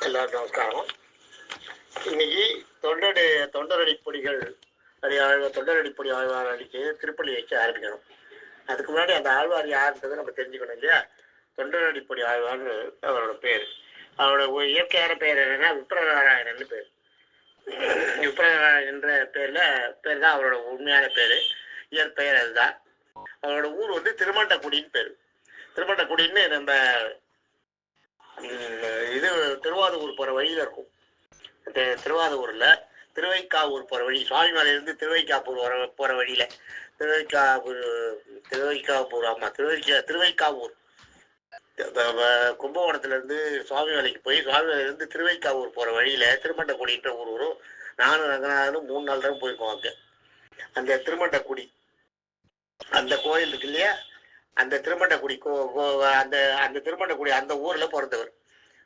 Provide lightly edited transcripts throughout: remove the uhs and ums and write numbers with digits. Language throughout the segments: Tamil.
எல்லாருக்கும் நமஸ்காரம். இன்னைக்கு தொண்டரடிப்பொடிகள் தொண்டரடிப்பொடி ஆழ்வார் அடிக்கு திருப்பள்ளி வச்சு ஆரம்பிக்கணும். அதுக்கு முன்னாடி அந்த ஆழ்வார் யாருன்றதை நம்ம தெரிஞ்சுக்கணும் இல்லையா? தொண்டரடிப்பொடி ஆழ்வார்னு அவரோட பேர். அவரோட இயற்கையான பேர் என்னன்னா விப்ரநாராயணன் பேர். விப்ரநாராயணன் என்ற பேர் தான் அவரோட உண்மையான பேர், இயற்பெயர் அதுதான். அவரோட ஊர் வந்து திருமண்டக்குடின்னு பேர். திருமண்டக்குடின்னு நம்ம இது திருவாதூர் போற வழியில இருக்கும். திருவாதூர்ல திருவைக்காவூர் போற வழி, சுவாமிமலையிலிருந்து திருவைக்காப்பூர் போற வழியில திருவைக்காவூர் ஆமா திருவைக்காவூர் கும்பகோணத்துல இருந்து சுவாமிமலைக்கு போய் சுவாமிமலையிலிருந்து திருவைக்காவூர் போற வழியில திருமண்டக்குடின்ற ஊர் வரும். நானும் ரங்கநாதனும் 3 நாள் தான் போயிருக்கோம் அங்க. அந்த திருமண்டக்குடி அந்த கோயில் இருக்கு இல்லையா, அந்த திருமண்டக்குடி அந்த அந்த திருமண்டக்குடி அந்த ஊர்ல பிறந்தவர்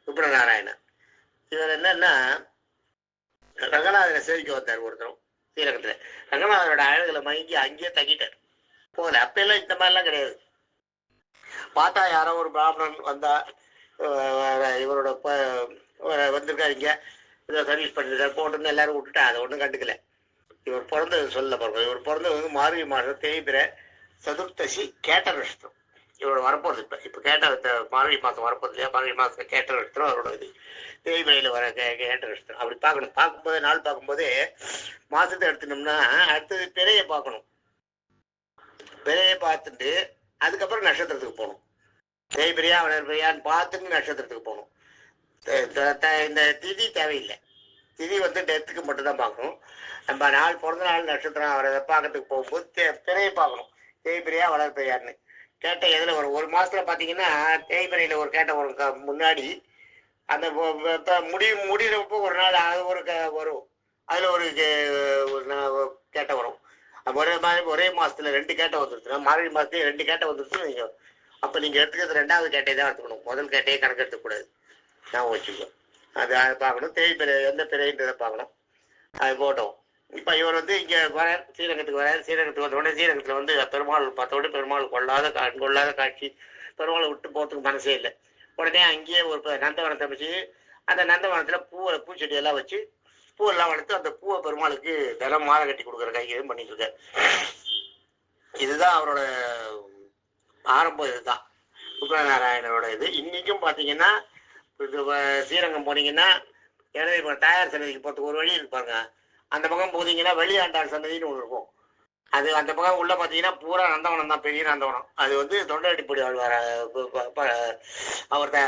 விப்ரநாராயணன். இவர் என்னன்னா ரங்கநாதனை சேவிக்க வந்தார் ஒருத்தரும் ஸ்ரீரங்கத்துல. ரங்கநாதனோட அழகுல மயங்கி அங்கேயே தங்கிட்டார். போகல. அப்ப எல்லாம் இந்த மாதிரிலாம் கிடையாது. பார்த்தா யாரோ ஒரு பிராமணன் வந்தா இவரோட வந்திருக்காரு, இங்க இதை சர்வீஸ் பண்ணிருக்காரு போட்டு எல்லாரும் விட்டுட்டா, அதை ஒன்றும் கண்டுக்கல. இவர் பிறந்தது சொல்ல பாருங்க. இவர் பிறந்தது வந்து மார்கழி மாதம் தேய்பிரை சதுர்த்தசி கேட்ட நட்சத்திரம். இவரோட வரப்போகுது. இப்போ கேட்ட மார்கழி மாதம் வரப்போகுது இல்லையா, மார்கழி மாதம் கேட்ட நட்சத்திரம் அவரோட இது. தேய்பிரையில் வர கேட்ட நட்சத்திரம். அப்படி பார்க்கணும். பார்க்கும்போது நாள் பார்க்கும்போதே மாதத்தை எடுத்துனோம்னா அடுத்தது பிறையை பார்க்கணும். பிறையை பார்த்துட்டு அதுக்கப்புறம் நட்சத்திரத்துக்கு போகணும். தேய்பிரையா வளர்பிரையான்னு பார்த்துட்டு நட்சத்திரத்துக்கு போகணும். இந்த திதி தேவையில்லை. திதி வந்து டெத்துக்கு மட்டும்தான் பார்க்கணும். நம்ம நாள் பிறந்த நாள் நட்சத்திரம் அவரை பார்க்கறதுக்கு போகும்போது பிறையை பார்க்கணும். தேய்பிரையா வளர்பிரையான்னு கேட்ட எதில் வரும். ஒரு மாதத்தில் பார்த்தீங்கன்னா தேய்பிரையில் ஒரு கேட்ட வரும். முன்னாடி அந்த முடிகிறப்போ ஒரு நாள் அது வரும். அதில் ஒரு கேட்ட வரும். ஒரே மாதத்தில் 2 கேட்டை வந்துருச்சுன்னா மார்கழி மாதத்துலேயே 2 கேட்டை வந்துருச்சு நீங்கள். அப்போ நீங்கள் எடுத்துக்கிறது 2வது கேட்டையை தான் எடுத்துக்கணும். முதல் கேட்டையே கணக்கு எடுத்துக்கூடாது. நான் வச்சுக்கோங்க. அது பார்க்கணும். தேய்பிரை எந்த பிறைன்றதை பார்க்கணும். அது போட்டோம். இப்போ இவர் வந்து இங்கே வரார், ஸ்ரீரங்கத்துக்கு வரார். ஸ்ரீரங்கத்துக்கு வந்த உடனே ஸ்ரீரங்கத்தில் வந்து பெருமாள் பார்த்தோடனே பெருமாள் கொள்ளாத காட்சி. பெருமாளை விட்டு போகிறதுக்கு மனசே இல்லை. உடனே அங்கேயே ஒரு நந்தவனத்தை வச்சு அந்த நந்தவனத்தில் பூச்செடியெல்லாம் வச்சு பூவெல்லாம் வளர்த்து அந்த பூவை பெருமாளுக்கு தினம் மாலை கட்டி கொடுக்குற கையும் பண்ணிட்டு இருக்காரு. இதுதான் அவரோட ஆரம்பம். இதுதான் விப்ரநாராயணனோட இது. இன்னைக்கும் பார்த்தீங்கன்னா ஸ்ரீரங்கம் போனீங்கன்னா இடது தாயார் சன்னதிக்கு போகிறதுக்கு ஒரு வழி இருப்பாங்க. அந்த பக்கம் போனீங்கன்னா வெளியாண்டாள் சன்னதின்னு ஒன்று இருக்கும். அது அந்த பக்கம் உள்ள பார்த்தீங்கன்னா பூரா நந்தவனம் தான், பெரிய நந்தவனம். அது வந்து தொண்டரடிப்பொடி ஆழ்வார்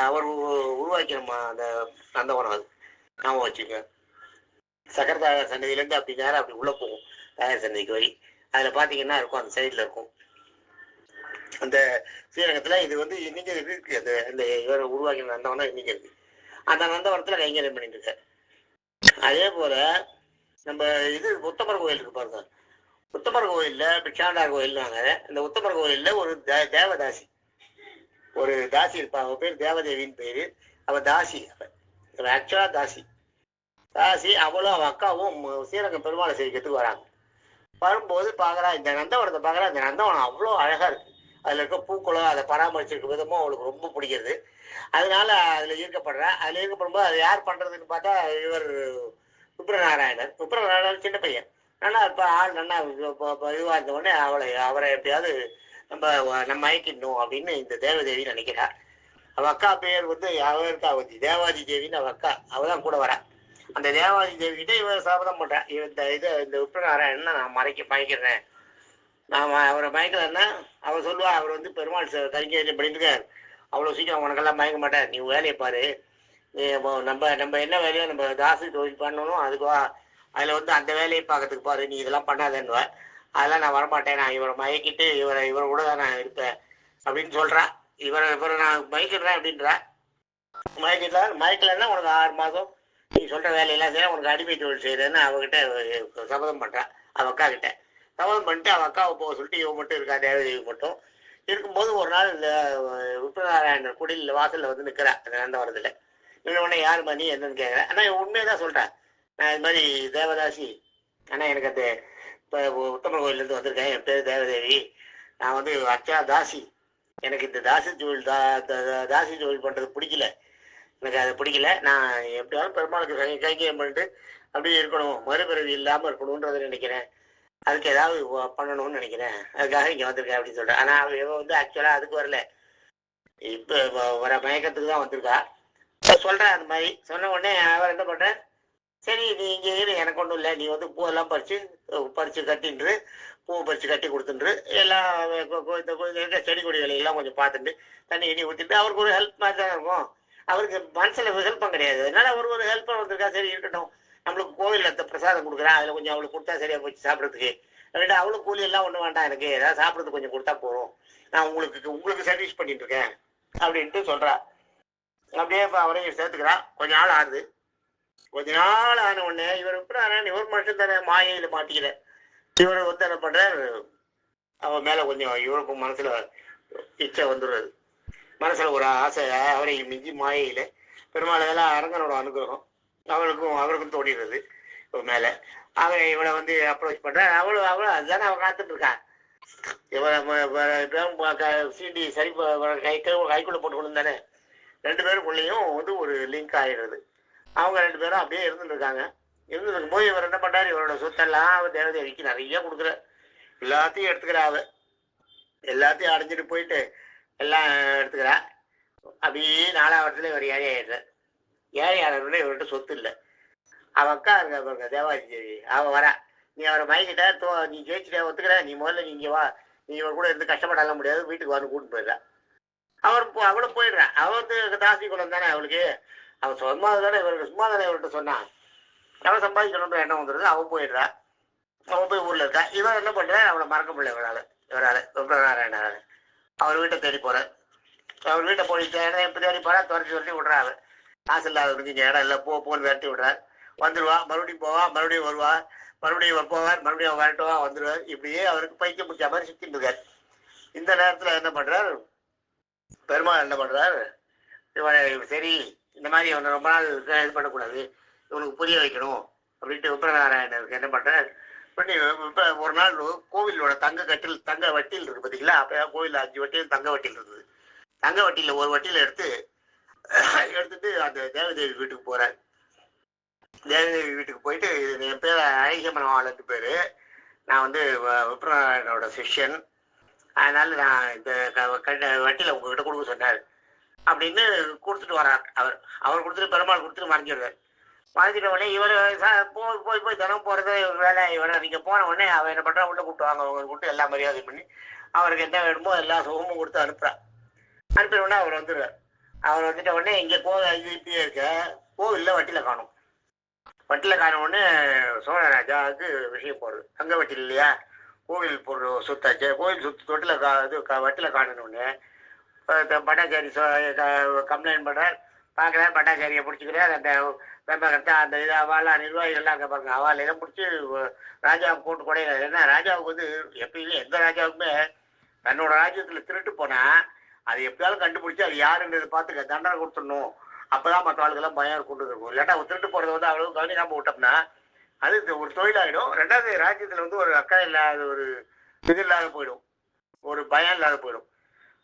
அவர் உருவாக்கி நம்ம அந்த நந்தவனம். அது நாம வச்சுக்க. சக்கர தாயார் சன்னதியிலேருந்து அப்படி நேரம் அப்படி உள்ள போகும் தாயார் சன்னதிக்கு வழி. அதில் பார்த்தீங்கன்னா இருக்கும், அந்த சைடில் இருக்கும். அந்த ஸ்ரீரங்கத்தில் இது வந்து இன்னைக்கு இருக்கு. அந்த இவர் உருவாக்கின நந்தவனம் இன்னைக்கு இருக்கு. அந்த நந்தவனத்தில் கைங்கரியம் பண்ணிட்டு இருக்காரு. அதே போல நம்ம இது உத்தமர் கோயில் இருக்கு பாருங்க. உத்தமர் கோயிலில் பிச்சாண்டார் கோயில்னாங்க. இந்த உத்தமர் கோயிலில் ஒரு தேவதாசி, ஒரு தாசி இருப்பாங்க. அவள் பேர் தேவதேவின்னு பேர். அவள் தாசி. அவள் ஆக்சுவலாக தாசி. அவளும் அவள் அக்காவும் ஸ்ரீரங்கம் பெருமாளை சேவிக்கிறதுக்கு வராங்க. வரும்போது பார்க்குறா, இந்த நந்தவனத்தை பார்க்குறா. இந்த நந்தவனம் அவ்வளோ அழகாக இருக்குது. அதில் இருக்க பூக்களும் அதை பராமரிச்சிருக்க விதமும் அவளுக்கு ரொம்ப பிடிக்கிறது. அதனால அதில் ஈர்க்கப்படுறா. அதில் ஈர்க்கப்படும்போது அதை யார் பண்ணுறதுன்னு பார்த்தா இவர் விப்ரநாராயணன். விப்ரநாராயணன் சின்ன பையன், நல்லா இப்போ ஆள் நல்லா இதுவாக இருந்த உடனே அவரை எப்படியாவது நம்ம மயக்கிடணும் அப்படின்னு இந்த தேவதேவி நினைக்கிறா. அவள் அக்கா பேர் வந்து அவருக்கு தேவாதி தேவின்னு அவள் அக்கா. அவள் தான் கூட வரா. அந்த தேவாதி தேவிக்கிட்ட இவர் சாபதம் பண்ணுறேன். இந்த விப்ரநாராயணன் நான் மயக்கிறேன். நான் அவரை மயக்கலன்னா அவர் சொல்லுவா, அவர் வந்து பெருமாள் கைங்கரியம் பண்ணிட்டு இருக்கார், அவ்வளோ சீக்கிரம் உனக்கெல்லாம் மயக்க மாட்டேன், நீ வேலையை பாரு, நம்ம என்ன வேலையோ நம்ம தாசி தொழில் பண்ணணும், அதுக்குவா அதில் வந்து அந்த வேலையை பார்க்கறதுக்கு பாரு, நீ இதெல்லாம் பண்ணாதேன்னுவா. அதெல்லாம் நான் வரமாட்டேன், நான் இவரை மயக்கிட்டு இவரை கூட தான் நான் இருப்பேன் அப்படின்னு சொல்கிறா. இவரை நான் மயக்கிடுறேன் அப்படின்றா. மயக்கலன்னா உனக்கு 6 மாதம் நீ சொல்கிற வேலையெல்லாம் செய்ய, உனக்கு அடிமை தொழில் செய்கிறேன்னு அவகிட்ட சபதம் பண்ணுறா. அவள் அக்கா கிட்ட சபதம் பண்ணிட்டு அவள் அக்காவை போக சொல்லிட்டு இவன் மட்டும் இருக்கா, தேவதேவி மட்டும் இருக்கும்போது ஒரு நாள் இந்த விப்ரநாராயணர் குடியில் வாசலில் வந்து நிற்கிறா. அந்த நந்தவனத்தில் நின்ன உடனே யார் மணி என்னன்னு கேட்குறேன். ஆனால் இவன் உண்மையை தான் சொல்கிறேன், நான் இது மாதிரி தேவதாசி, ஆனால் எனக்கு அந்த இப்போ உத்தமர் கோயிலேருந்து வந்திருக்கேன், என் பேர் தேவதேவி, நான் வந்து அச்சா தாசி, எனக்கு இந்த தாசி தொழில் பண்ணுறது பிடிக்கல, எனக்கு அது பிடிக்கல. நான் எப்படியாவது பெருமாளுக்கு கைங்கரியம் பண்ணிட்டு அப்படியே இருக்கணும், மறுபிறவி இல்லாமல் இருக்கணுன்றதை நினைக்கிறேன். அதுக்கு ஏதாவது பண்ணணும்னு நினைக்கிறேன், அதுக்காக இங்கே வந்திருக்கேன் அப்படின்னு சொல்கிறேன். ஆனால் இவன் வந்து ஆக்சுவலாக அதுக்கு வரல, இப்போ வர மயக்கத்துக்கு தான் வந்திருக்கா. சொல்கிறேன் அந்த மாதிரி. சொன்ன உடனே அவர் என்ன பண்ணுறேன், சரி நீ இங்கே இரு, எனக்கு ஒன்றும் இல்லை, நீ வந்து பூவெல்லாம் பறித்து கட்டின்று, பூவை பறித்து கட்டி கொடுத்துட்டு எல்லாம் இந்த செடி கொடி வேலையெல்லாம் கொஞ்சம் பார்த்துட்டு தண்ணி கிண்ணி ஊற்றிட்டு அவருக்கு ஒரு ஹெல்ப் மாதிரி தான் இருக்கும். அவருக்கு மனசில் ஹெல்ப்பும் கிடையாது. அதனால அவர் ஒரு ஹெல்ப்பாக வந்திருக்கா, சரி இருக்கட்டும், நம்மளுக்கு கோவிலில் பிரசாதம் கொடுக்குறேன், அதில் கொஞ்சம் அவளுக்கு கொடுத்தா சரியாக போச்சு சாப்பிட்றதுக்கு. ரெண்டு அவளுக்கு கூலி எல்லாம் ஒன்றும் வேண்டாம், எனக்கு ஏதாவது சாப்பிட்றதுக்கு கொஞ்சம் கொடுத்தா போகிறோம், நான் உங்களுக்கு சர்வீஸ் பண்ணிட்டு இருக்கேன் அப்படின்ட்டு சொல்கிறா. அப்படியே இப்போ அவரையும் சேர்த்துக்கிறா. கொஞ்ச நாள் ஆகுது. கொஞ்ச நாள் ஆன உடனே இவர் இவர் மட்டும் தானே மாயையில் மாட்டிக்கிற. இவர் வந்து என்ன பண்ணுறார், அவன் மேலே கொஞ்சம் இவருக்கும் மனசில் இச்சை வந்துடுறது. மனசில் ஒரு ஆசை அவரை மிஞ்சி மாயையில் பெருமாள் எல்லாம் அரங்கனோட அனுகிரகம் அவருக்கும் தோணிடுறது இவன் மேலே. அவன் இவளை வந்து அப்ரோச் பண்ணுறான். அவளும் அதுதானே அவன் காத்துட்டு இருக்கான். இவன் சீண்டி சரி கைக்குள்ளே போட்டு கொண்டு தானே ரெண்டு பேருக்குள்ளேயும் வந்து ஒரு லிங்க் ஆகிடுறது. அவங்க ரெண்டு பேரும் அப்படியே இருந்துட்டு இருக்காங்க. இருந்துட்டு இருக்கும்போது இவர் என்ன பண்ணுறாரு, இவரோட சொத்தெல்லாம் அவர் தேவதேவிக்கு நிறைய கொடுக்குற, எல்லாத்தையும் எடுத்துக்கிறா. எல்லாத்தையும் அடைஞ்சிட்டு போயிட்டு எல்லாம் எடுத்துக்கிறா. அப்படியே 4ஆம் வருஷத்துல இவர் ஏழை ஆயிடுறார். ஏழை ஆனவர்கள இவர்கிட்ட சொத்து இல்லை. அவன் அக்கா இருக்கா பாருங்க தேவாதி தேவி, அவன் வரா. நீ அவரை மயக்கிட்ட நீ ஜெயிச்சுட்ட ஒத்துக்கிற, நீ முதல்ல நீ இங்கே வா, நீ இவர் கூட இருந்து கஷ்டப்படலாம் முடியாது, வீட்டுக்கு வந்து கூட்டிட்டு போயிடுறா. அவளும் போயிடுறான். அவன் வந்து தாசி குலம் தானே அவளுக்கு, அவன் சும்மா தானே இவருக்கு சும்மா தானே இவர்கிட்ட சொன்னான். அவன் சம்பாதிக்கணுன்ற எண்ணம் வந்துடுது. அவன் போயிடுறா. அவன் போய் ஊரில் இருக்கா. இவர் என்ன பண்ணுறாரு, அவளை மறக்க முடியல இவரால் சுப்ரநாராயணரால். அவர் வீட்டை தேடி போகிறார். அவர் வீட்டை போய் இப்போ தேடி போகிறா. துரத்தி விடுறாரு. காசு இல்லாதவருக்கு இங்கே இடம் இல்லை, போன்னு விரட்டி விடுறார். வந்துடுவா, மறுபடியும் போவா, மறுபடியும் வருவா, மறுபடியும் போவார், மறுபடியும் விரட்டுவா, வந்துடுவார். இப்படியே அவருக்கு பைக்க முடிச்ச மாதிரி சுற்றிட்டு இருக்கார். இந்த நேரத்தில் என்ன பண்ணுறார், பெருமாள் என்ன பண்ணுறார், இவனை சரி இந்த மாதிரி இவனை ரொம்ப நாள் இது பண்ணக்கூடாது, இவனுக்கு புரிய வைக்கணும் அப்படின்ட்டு சுப்ரநாராயணருக்கு என்ன பண்ணுறார், பண்ணி இப்போ ஒரு நாள் கோவிலோட தங்க வட்டியில் இருக்குது பார்த்தீங்களா. அப்போ கோவிலில் 5 வட்டியில் தங்க வட்டியில் இருக்குது. தங்க வட்டியில் ஒரு வட்டியில் எடுத்துட்டு அந்த தேவதேவி வீட்டுக்கு போகிறார். தேவதேவி வீட்டுக்கு போயிட்டு, என் பேர் அழகியம்மன் பேர், நான் வந்து சுப்ரநாராயணனோட சிஷ்யன், அதனால நான் இந்த வட்டியில் உங்ககிட்ட கொடுக்க சொன்னார் அப்படின்னு கொடுத்துட்டு வர்றார். அவர் கொடுத்துட்டு பெருமாள் கொடுத்துட்டு மறைஞ்சிடுறார். மறைஞ்சிட்ட உடனே இவர் போய் தினம் போகிறது வேலை. இவரை நீங்கள் போன உடனே அவன் என்ன பண்ணுறா, உள்ள கூப்பிட்டு அவங்க கூப்பிட்டு எல்லா மரியாதை பண்ணி அவருக்கு என்ன வேணுமோ எல்லா சுகமும் கொடுத்து அனுப்புகிறான். அனுப்பின உடனே அவர் வந்துடுவார். அவர் வந்துட்ட உடனே இங்கே இப்படியே இருக்க கோவிலில் வட்டியில் காணும். வட்டியில் காண உடனே சோழ ராஜாவுக்கு விஷயம் போடுறது. தங்க வட்டியில் இல்லையா, கோவில் பொருள் சொத்தாச்சு, கோவில் சொத்து தொட்டில் வட்டியில் காணணுன்னு பட்டாச்சாரி கம்ப்ளைண்ட் பண்ணுறார். பார்க்குறாரு, பட்டாச்சாரியை பிடிச்சிக்கிறார். அந்த வெம்பகத்தை அந்த இது அவெல்லாம் நிர்வாகிகள்லாம் அங்கே பாருங்க, அவள் எல்லாம் பிடிச்சி ராஜாவுக்கு போட்டு கொடையில. ஏன்னா ராஜாவுக்கு வந்து எப்பயுமே எந்த ராஜாவுக்குமே தன்னோட ராஜ்யத்தில் திருட்டு போனால் அது எப்படியாலும் கண்டுபிடிச்சி அது யாருன்றது பார்த்து தண்டனை கொடுத்துடணும். அப்போதான் மற்ற ஆளுக்கெல்லாம் பயம் கொண்டு இருக்கும். இல்லாட்டா திருட்டு போகிறது வந்து அவ்வளவு கவனிக்காமல் விட்டோம்னா அது ஒரு தொழிலாகிடும். ரெண்டாவது ராஜ்யத்தில் வந்து ஒரு அக்கறை இல்லாத ஒரு இது இல்லாத போயிடும், ஒரு பயம் இல்லாத போயிடும்.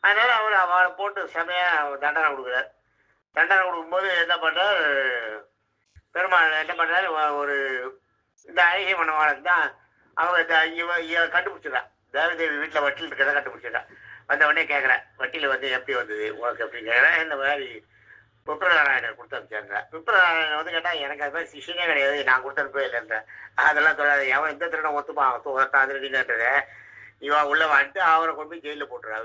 அதனால அவளை போட்டு செமையாக தண்டனை கொடுக்குறார். தண்டனை கொடுக்கும்போது என்ன பண்ணுறார், பெருமாள் என்ன பண்ணுறாரு, ஒரு இந்த அழகிய மணவாளன் தான் அவங்க கண்டுபிடிச்சிடறா. தேவதேவி வீட்டில் வட்டியில் இருக்கிறத கண்டுபிடிச்சிடறா. வந்த உடனே கேட்குறேன், வட்டியில் வந்து எப்படி வந்தது உனக்கு அப்படின்னு கேட்குறேன். இந்த மாதிரி சுப்ரநாராயணர் கொடுத்து அனுப்பிச்சாங்க. சுப்ரநாராயணன் வந்து கேட்டால் எனக்கு அது மாதிரி சிஷியனே கிடையாது, நான் கொடுத்து அனுப்பவே இல்லைன்ற. அதெல்லாம் சொல்லாது, எவன் எந்த திருடம் ஒத்துப்பான் திருடினன்றதை இவன் உள்ள வந்துட்டு அவரை கொண்டு போய் ஜெயிலில் போட்டுறா.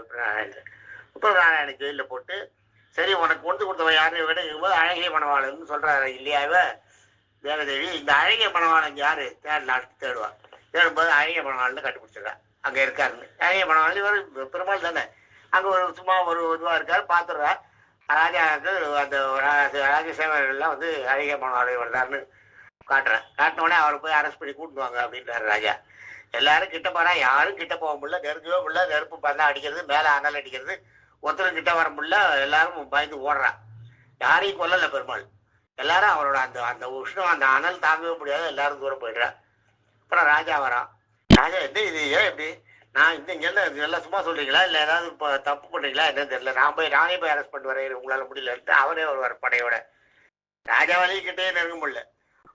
சுப்ரநாராயணன் ஜெயிலில் போட்டு, சரி உனக்கு கொண்டு கொடுத்தவன் யாருன்னு கேட்டு அழகிய மணவாளன்னு சொல்கிறாரு இல்லையா இவ தேவதேவி. இந்த அழகிய மணவாளன் யார் தேடுவான். தேடும்போது அழகிய மணவாளன்னு கண்டுபிடிச்சிடறா. அங்கே இருக்காருன்னு. அழகிய மணவாளன் இவர் பெருமாள் தானே. அங்கே சும்மா ஒரு இதுவாக இருக்கார். பார்த்துடுறா. ராஜாவுக்கு அந்த ராஜசேவர்கள்லாம் வந்து அழகிய மணவாளன் வருதாருன்னு காட்டுறேன். காட்டினோடனே அவரை போய் அரெஸ்ட் பண்ணி கூட்டுவாங்க அப்படின்றாரு ராஜா. எல்லாரும் கிட்ட போறா, யாரும் கிட்ட போக முடியல, நெருங்கவே முடியல. நெருப்பு பந்தா அடிக்கிறது, மேலே அனல் அடிக்கிறது, ஒருத்தரும் கிட்ட வர முடியல. எல்லாரும் பயந்து ஓடுறான். யாரையும் கொல்லல பெருமாள். எல்லாரும் அவரோட அந்த அந்த உஷ்ணம் அந்த அனல் தாங்கவே முடியாது, எல்லாரும் தூரம் போயிடுறா. அப்புறம் ராஜா வரான். ராஜா இது ஏன் எப்படி நான் இங்கேருந்து இதெல்லாம் சும்மா சொல்றீங்களா இல்லை ஏதாவது இப்போ தப்பு பண்ணுறீங்களா என்னன்னு தெரியல. நானே போய் அரெஸ்ட் பண்ணிட்டு வரேன், உங்களால் முடியலன்ட்டு அவரே வருவார் படையோட. ராஜாவாலையும் நெருங்க முடியல.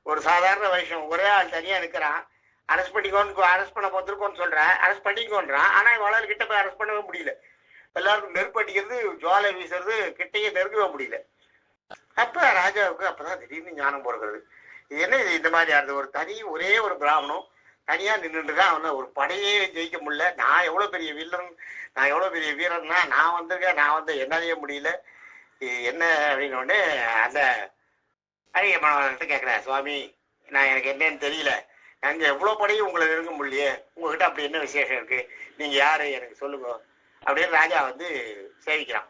ஒரு சாதாரண விஷயம், ஒரே ஆள் தனியாக இருக்கிறான், அரெஸ்ட் பண்ணிக்கோன்னு அரெஸ்ட் பண்ண போத்திருக்கோன்னு சொல்கிறேன், அரெஸ்ட் பண்ணிக்கோன்றான். ஆனால் இவளால் கிட்ட போய் அரெஸ்ட் பண்ணவே முடியல. எல்லாருக்கும் நெருப்பு அடிக்கிறது, ஜுவாலை வீசுறது, கிட்டையே நெருங்கவே முடியல. அப்போ ராஜாவுக்கு அப்போதான் திடீர்னு ஞானம் பிறகுறது. இது என்ன இது இந்த மாதிரி ஆடுது, ஒரு ஒரே ஒரு பிராமணம் தனியா நின்றுட்டுதான் அவனை ஒரு படையே ஜெயிக்க முடியல. நான் எவ்வளவு பெரிய வில்லன், நான் எவ்வளவு பெரிய வீரன்னா, நான் வந்திருக்கேன், நான் வந்து என்னாலேயே முடியல என்ன அப்படின்னு உடனே அந்த அழகிய மனவர்கிட்ட கேட்கிறேன், சுவாமி நான் எனக்கு என்னன்னு தெரியல, அங்க எவ்வளவு படையும் உங்களை நெருங்க முடியலையே, உங்ககிட்ட அப்படி என்ன விசேஷம் இருக்கு, நீங்க யாரு எனக்கு சொல்லுங்க அப்படின்னு ராஜா வந்து சேவிக்கிறான்.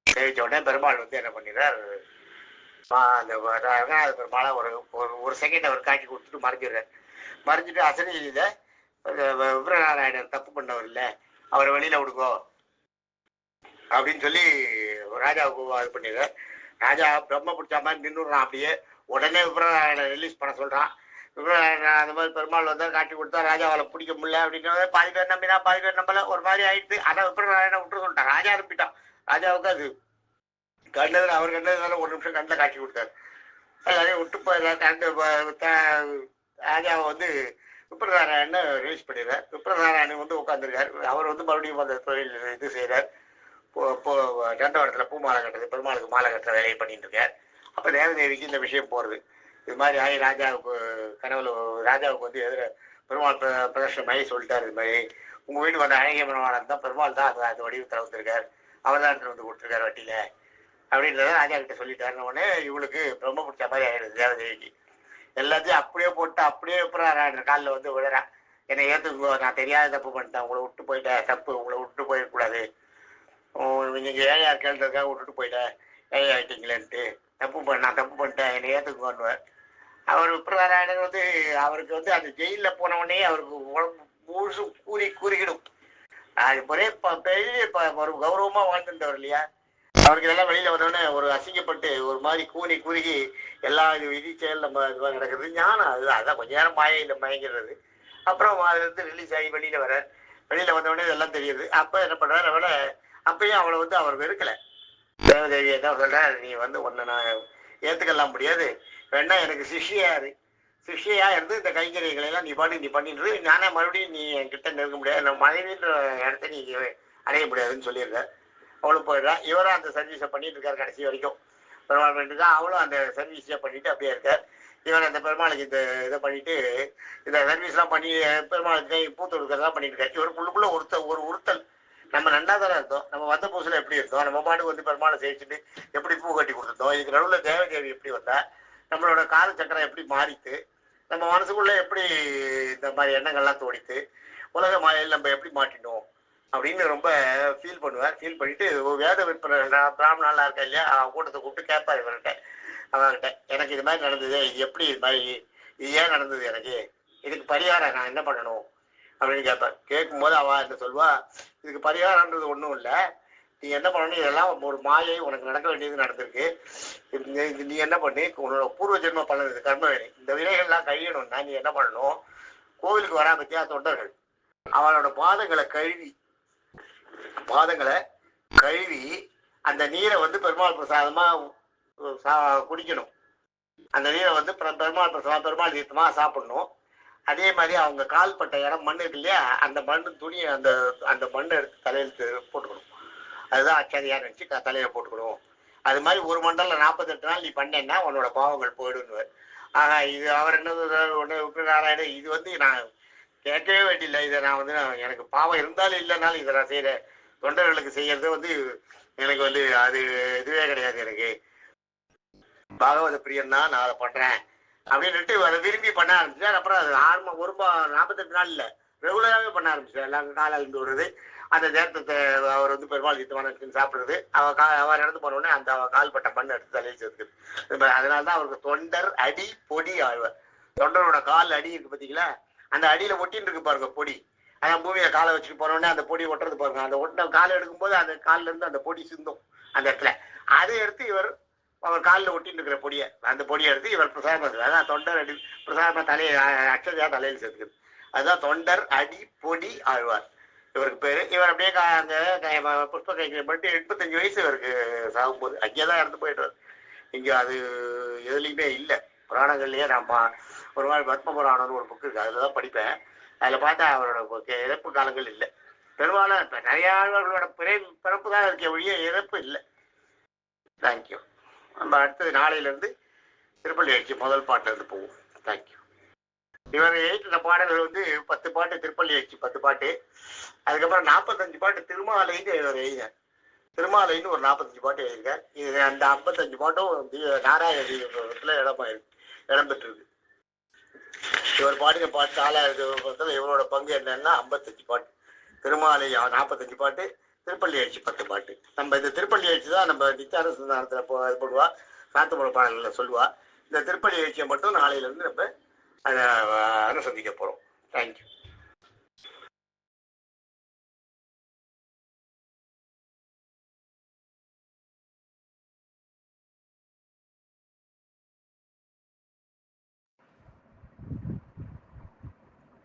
சேவிச்ச உடனே பெருமாள் வந்து என்ன பண்ணிடுறார், அந்த ரங்கநாத பெருமாளை ஒரு ஒரு செகண்ட் அவர் காட்சி கொடுத்துட்டு மறைஞ்சிடுறார். மறைஞ்சிட்டு அசரீரியில விப்ரநாராயணன் தப்பு பண்ணவர் இல்லை, அவரை வெளியில விடுங்கோ அப்படின்னு சொல்லி ராஜாவுக்கு இது பண்ணிடுறார். ராஜா பிரம்ம பிடிச்ச மாதிரி நின்றுடுறான். அப்படியே உடனே விப்ரநாராயணன் ரிலீஸ் பண்ண சொல்றான். விப்ரநாராயணன் அந்த மாதிரி பெருமாள் வந்தா காட்டி கொடுத்தா ராஜாவால பிடிக்க முடியல அப்படின்னு பாதி பேர் நம்பினா பாதி பேர் நம்பல, ஒரு மாதிரி ஆயிடுச்சு. ஆனா விப்ரநாராயணன் விட்டு சொல்லிட்டான். ராஜா அனுப்பிட்டான். ராஜாவுக்கு அது கண்டது, அவர் கண்டதுனால ஒரு நிமிஷம் கண்ணில் காட்சி கொடுத்தாரு. எல்லாரையும் விட்டு போயிடுறாரு. ராஜாவை வந்து விப்ரநாராயணன் ரிலீஸ் பண்ணிடுறார். விப்ரநாராயணன் வந்து உட்காந்துருக்காரு. அவர் வந்து மறுபடியும் அந்த தொழில் இது செய்கிறார். தண்டவரத்தில் பூமாலை கட்டுறது, பெருமாளுக்கு மாலை கட்டுற வேலையை பண்ணிட்டு இருக்கார். அப்போ தேவதேவிக்கு இந்த விஷயம் போகிறது. இது மாதிரி ஆகி ராஜாவுக்கு கனவுல ராஜாவுக்கு வந்து எதிர பெருமாள் பிரதர்ஷனமாகி சொல்லிட்டார், இது மாதிரி உங்கள் வீட்டுக்கு வந்த அழகிய பெருமாள் தான் பெருமாள் தான் அந்த வடிவத்தில் வந்திருக்கார், அவர் தான் வந்து கொடுத்துருக்காரு வட்டியில் அப்படின்றத ராஜா கிட்ட சொல்லிட்டாருன்னு உடனே இவளுக்கு ரொம்ப பிடிச்ச மாதிரி ஆயிடுது தேவதேவிக்கு. எல்லாத்தையும் அப்படியே போட்டு அப்படியே விப்ரநாராயணன் காலில் வந்து விழுறான். என்னை ஏற்றுக்கோ, நான் தெரியாத தப்பு பண்ணிட்டேன், உங்களை விட்டு போயிட்டேன், தப்பு, உங்களை விட்டு போயிடக்கூடாது, நீங்கள் ஏழையார் கேள்றதுக்காக விட்டுட்டு போயிட்டேன், ஏழை ஆகிட்டீங்களேன்ட்டு நான் தப்பு பண்ணிட்டேன், என்னை ஏற்றுக்கோன்னுவார். அவர் விப்ரநாராயணன் வந்து அவருக்கு வந்து அந்த ஜெயிலில் போனவொடனே அவருக்கு உடம்பு முழுசும் கூறிக்கிடும். அது ஒரே பெரிய ஒரு கௌரவமாக வாழ்ந்துட்டவர் இல்லையா, அவருக்கு இதெல்லாம் வெளியில வந்தோடனே ஒரு அசிங்கப்பட்டு ஒரு மாதிரி குறுகி எல்லா விதி செயல் நம்ம இதுவாக நடக்குது. ஞானம் அதான் கொஞ்ச நேரம் மாயையில் மயங்கிறது. அப்புறம் அதுல இருந்து ரிலீஸ் ஆகி வெளியில வந்தோடனே இதெல்லாம் தெரியுது. அப்ப என்ன பண்றாரு, அவளை அப்பயும் அவளை வந்து அவர் வெறுக்கல. தேவதேவி என்ன சொல்றாரு, நீ வந்து ஒன்ன நான் ஏத்துக்கலாம் முடியாது, வேணா எனக்கு சிஷ்யா இருந்து இந்த கைங்கரிகளை எல்லாம் நீ பண்ணிட்டு நானே மறுபடியும் நீ என்கிட்ட நெருங்க முடியாது, நம்ம மனைவின்ற இடத்த நீ அடைய முடியாதுன்னு சொல்லியிருக்க. அவளும் போயிடுறா. இவரும் அந்த சர்வீஸை பண்ணிட்டு இருக்காரு கடைசி வரைக்கும். பெருமாள் பண்ணிட்டு இருக்கா, அவளும் அந்த சர்வீஸை பண்ணிட்டு அப்படியே இருக்கார். இவன் அந்த பெருமாளுக்கு இந்த இதை பண்ணிட்டு இந்த சர்வீஸ்லாம் பண்ணி பெருமாளுக்கு பூத்து கொடுக்கறதெல்லாம் பண்ணிட்டு இருக்காரு. இவர் புள்ளுக்குள்ள ஒரு உறுத்தல், நம்ம நன்னா தானே இருந்தோம், நம்ம வந்த புதுசுல எப்படி இருந்தோம், நம்ம பாட்டுக்கு வந்து பெருமாளை சேர்த்துட்டு எப்படி பூ கட்டி கொடுத்துருந்தோம், இதுக்கு நடுவில் தேவதேவி எப்படி வந்தா, நம்மளோட கால சக்கரம் எப்படி மாறித்து, நம்ம மனசுக்குள்ள எப்படி இந்த மாதிரி எண்ணங்கள்லாம் தோடித்து, உலக மாலையில் நம்ம எப்படி மாட்டினோம் அப்படின்னு ரொம்ப ஃபீல் பண்ணுவார். ஃபீல் பண்ணிட்டு வேத விற்பனை பிராமணாலாம் இருக்கா இல்லையா, கூட்டத்தை கூப்பிட்டு கேட்பார் இவர்கிட்ட, அவர்கிட்ட எனக்கு இது மாதிரி நடந்தது, இது எப்படி இது மாதிரி, இது ஏன் நடந்தது, எனக்கு இதுக்கு பரிகாரம் நான் என்ன பண்ணணும் அப்படின்னு கேட்பார். கேட்கும்போது அவள் என்ன சொல்வா, இதுக்கு பரிகாரம்ன்றது ஒன்றும் இல்லை, நீ என்ன பண்ணணும், இதெல்லாம் ஒரு மாயை, உனக்கு நடக்க வேண்டியது நடந்திருக்கு, நீ என்ன பண்ணி உன்னோட பூர்வ ஜென்ம பலன் கர்ம வேலை, இந்த வினைகள்லாம் கழியணும்னா நீ என்ன பண்ணணும், கோவிலுக்கு வரா பத்தியா தொண்டர்கள் அவளோட பாதங்களை கழுவி அந்த நீரை வந்து பெருமாள் பிரசாதமா குடிக்கணும். அந்த நீரை வந்து பெருமாள் பிரசாதம் பெருமாள் தீர்த்தமா சாப்பிடணும். அதே மாதிரி அவங்க கால் பட்ட இடம் மண் இருக்கு இல்லையா, அந்த மண்ணு துணியை அந்த மண்ணை எடுத்து தலையில போட்டுக்கணும். அதுதான் அச்சதியா நினைச்சு தலையில போட்டுக்கணும். அது மாதிரி ஒரு மண்டலம் 48 நாள் நீ பண்ணேன்னா உன்னோட பாவங்கள் போயிடுன்னு. இது அவர் என்ன நாராயணன், இது வந்து நான் கேட்கவே வேண்டியில்லை, இதை நான் வந்து எனக்கு பாவம் இருந்தாலும் இல்லைனாலும் இதை நான் செய்யறேன், தொண்டர்களுக்கு செய்யறது வந்து எனக்கு வந்து அது இதுவே கிடையாது, எனக்கு பாகவத பிரியன் தான், நான் அதை பண்றேன் அப்படின்ட்டு அதை விரும்பி பண்ண ஆரம்பிச்சார். அப்புறம் அது 48 நாள் இல்லை, ரெகுலராகவே பண்ண ஆரம்பிச்சார். எல்லாம் கால் அழுந்து விடுறது, அந்த தேர்த்தத்தை அவர் வந்து பெருமாள் தீர்த்தமான எடுத்துன்னு சாப்பிடுறது, அவர் இறந்து போனோடனே அந்த கால் பட்ட மண் எடுத்து தலையில் சேர்த்துக்குது. அதனால்தான் அவருக்கு தொண்டர் அடி பொடி ஆழ்வார். தொண்டரோட கால் அடி இருக்கு பார்த்தீங்களா, அந்த அடியில ஒட்டின்னு இருக்கு பாருங்க பொடி, அதான் பூமியை காலை வச்சுட்டு போனோடனே அந்த பொடி ஒட்டுறது பாருங்க, அந்த ஒட்டின காலை எடுக்கும்போது அந்த காலில் இருந்து அந்த பொடி சிந்தும் அந்த இடத்துல, அதை எடுத்து அவர் காலில் ஒட்டின்னு இருக்கிற அந்த பொடியை எடுத்து இவர் பிரசாதம், அதான் தொண்டர் அடி பிரசாதமா தலையை அச்சதையா தலையில் சேர்த்துக்குது. அதுதான் தொண்டர் அடி பொடி ஆழ்வார். இவருக்கு பேரு. இவர் அப்படியே அந்த புஷ்ப கைங்கரியம் பண்ணிட்டு 85 வயசு இவருக்கு சாகும்போது. அங்கேதான் இறந்து போயிட்டார். இங்க அது எதுலையுமே இல்லை. புராணங்கள்லயே நான் ஒரு நாள் பத்ம புராணம்னு ஒரு புக் இருக்கு, அதுலதான் படிப்பேன். அதுல பார்த்தா அவரோட இறப்பு காலங்கள் இல்லை. பெரும்பாலும் இப்ப நிறைய ஆழ்வார்களோட பிறப்பு தான் இருக்க ஒழிய இறப்பு இல்லை. தேங்க்யூ. நம்ம அடுத்தது நாளையில இருந்து திருப்பள்ளி எழுச்சி முதல் பாட்டுல இருந்து போவோம். தேங்க்யூ. இவர் எழுதின பாடல்கள் 10 பாட்டு திருப்பள்ளி எழுச்சி 10 பாட்டு, அதுக்கப்புறம் 45 பாட்டு திருமாலைன்னு இவர் எழுதினார். திருமாலைன்னு ஒரு 45 பாட்டு எழுதியிருக்கார். இது அந்த 55 பாட்டும் நாராயண தீபத்துல இடம் பெற்றிருக்கு. இவர் பாடின பாட்டு 4,000 இவரோட பங்கு என்னன்னா 55 பாட்டு. திருமாலை 45 பாட்டு, திருப்பள்ளி எழுச்சி 10 பாட்டு. நம்ம இந்த திருப்பள்ளி எழுச்சி தான் நம்ம நித்தியான சந்தானத்துல இது பண்ணுவா, சாத்துமுறை பாடல்களை சொல்லுவா. இந்த திருப்பள்ளி எழுச்சியை மட்டும் நாளையில இருந்து நம்ம அதை அனுசந்திக்க போறோம். தேங்க்யூ.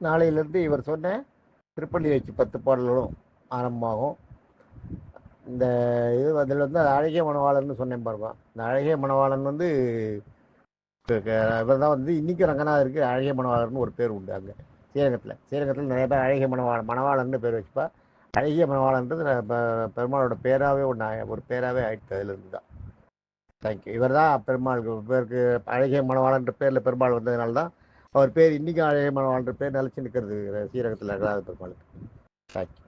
நாளையிலேருந்து இவர் சொன்ன திருப்பள்ளி எழுச்சி 10 பாடல்களும் ஆரம்பமாகும். இந்த இது அதில் அழகிய மணவாளன்னு சொன்னேன் பாருங்க. இந்த அழகிய மணவாளன் இவர் தான் இன்னைக்கு ரங்கநாதருக்கு அழகிய மணவாளர்னு ஒரு பேர் உண்டு. அங்கே ஸ்ரீரங்கத்தில் நிறைய பேர் அழகிய மணவாளன்னு பேர் வச்சுப்பா. அழகிய மணவாளன்றது பெருமாளோட பேராகவே ஒரு பேராகவே ஆயிடுச்சு. அதுலேருந்து தான். தேங்க்யூ. இவர் தான் பெருமாளுக்கு பேருக்கு அழகிய மணவாளன்ற பேரில் பெருமாள் வந்ததுனால தான் அவர் பேர் இன்றைக்கும் அழகிய மணவாளன்ற பேர் நிலச்சி நிற்கிறது ஸ்ரீரங்கத்தில் ரங்கநாத பெருமாளுக்கு. தேங்க்யூ.